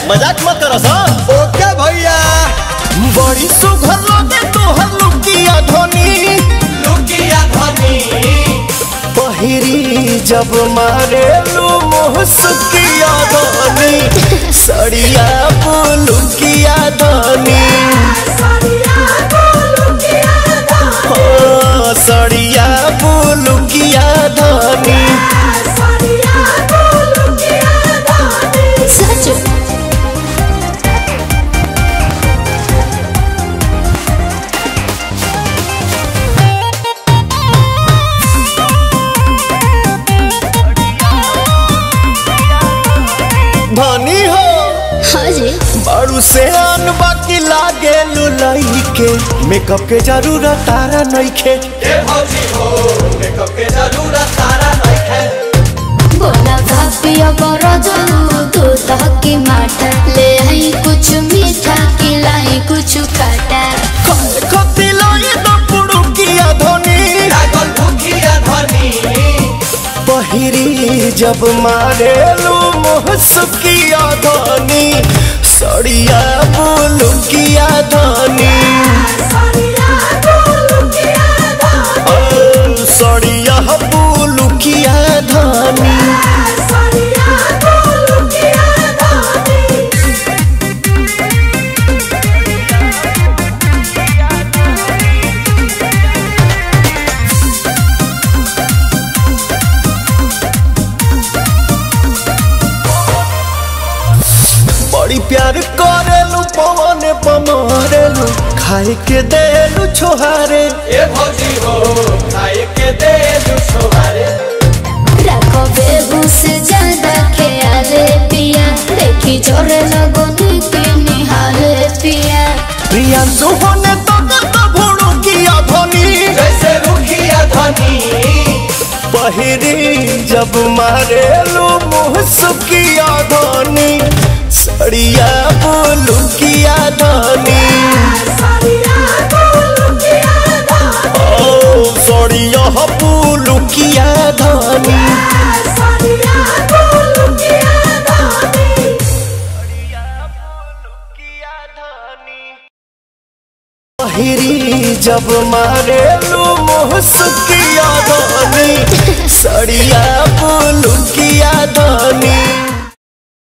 मजाक मत करो सब। ओके भैया। बड़ी सुघर लगे तोहर लुकिया धनी, लुकिया धनी पहिरी जब मारे लू मुहसुकिया धनी, सड़िया बुलुकिया धनी, सड़िया बुलुकिया धनी। धनी हो हाँ जी बारू से आन बाकी लागे लुलाई के, मेकअप के जरूरत तारा नइखे। ए भौजी हो मेकअप के जरूरत तारा नइखे। बोला भापिया बरो जलू तू तहकी माटा, ले आई कुछ मीठा खिलाई कुछ काटा। खती लाई तो पुड़ुकिया धनी, लागल भूखिया धनी, पहिरी जब मारे लू मुहसुकिया धनी, सड़िया बुलुकिया धनी, सड़िया बुलुकिया धनी। बड़ी प्यार करेलू पवन पमारेलू, खाए के देलू छोहारे। ए भौजी हो खाए के दे दू छोहारे। रखो बेबूस ज्यादा ख्याले पिया, देखी जोरे लगो निके निहाले पिया। प्रियांशु होने तो भुड़ुकिया धनी, जैसे रुखिया धनी, पहिरी जब मारेलू मुहसुकिया धनी, सड़िया बुलुकिया धनी, सड़िया बुलुकिया धनी। पहिरी जब मारेलू मुहसुकिया धनी, सड़िया बुलुकिया धनी।